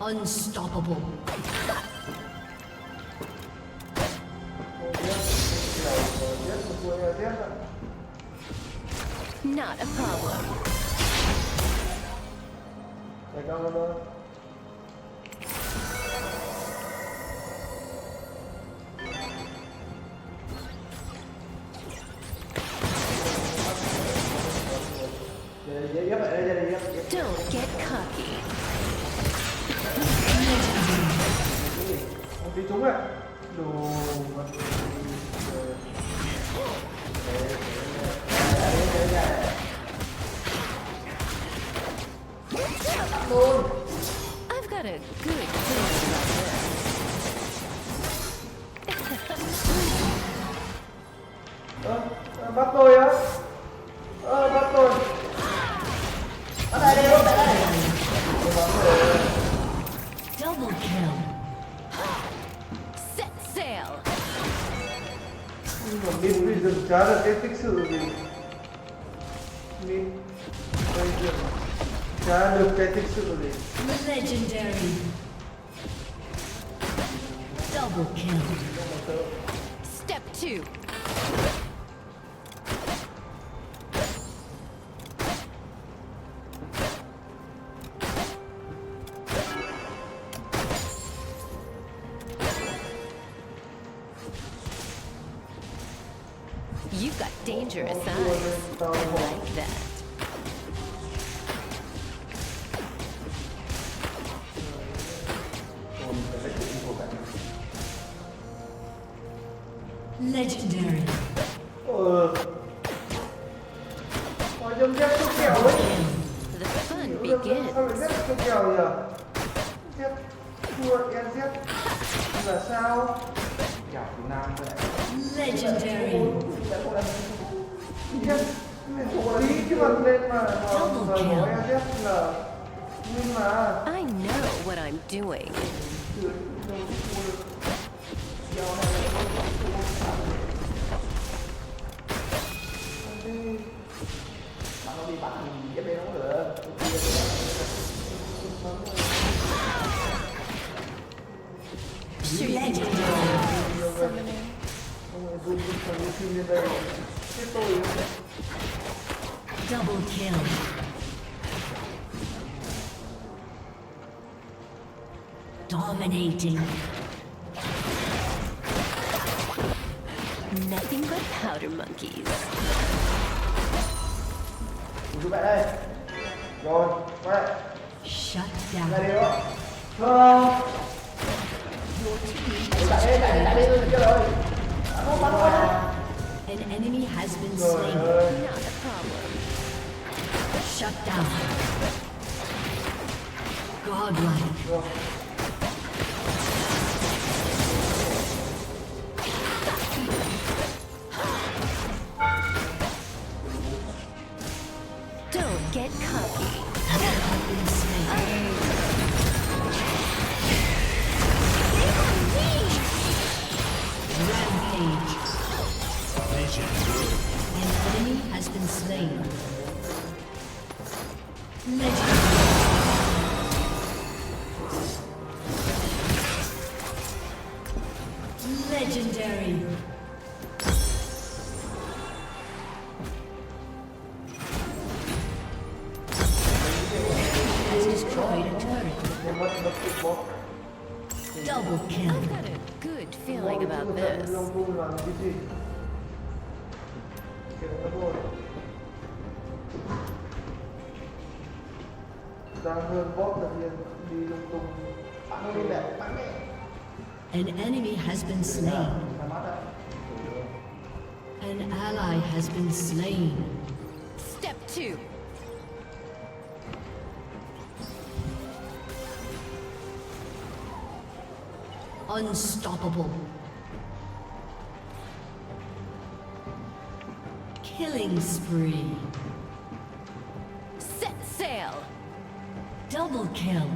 Unstoppable. Not a problem. Don't get cocky. Đi trúng ạ. Đồ I've got a good feeling about this. bắt tôi á. Bắt tôi. Bắt lại đi luôn, lại đây. Double kill. Set sail. Nhưng mà Min bây giờ chả được cái tích sự gì. Min bây giờ chả được cái tích sự gì. Legendary. Double kill. Step 2. You've got dangerous eyes. I like that. Legendary. Trong dép số kèo ấy. The fun Sao begins. lại dép số kèo nhỉ? Dép thua em dép là sao? Kèo Việt Nam vậy. Legendary. Dép tí chứ mà lên mà nói em dép là nhưng mà I know what I'm doing. đi bắn dép đây nó cũng được. Double kill. Dominating. Nothing but powder monkeys. Giúp bạn đây. Rồi, quay lại. Shut Ra down. đi đó. Không. Lại đi kia rồi. Không bắn rồi. An enemy has been Rồi slain. ơi. Not a problem. Shut down. Godlike. Rồi. Don't get cocky. Rampage. An enemy has been slain. Legendary. Has destroyed a turret. Double kill. I've got a good feeling about this. An enemy has been slain. An ally has been slain. Step 2. Unstoppable. Killing spree. Set sail. Double kill.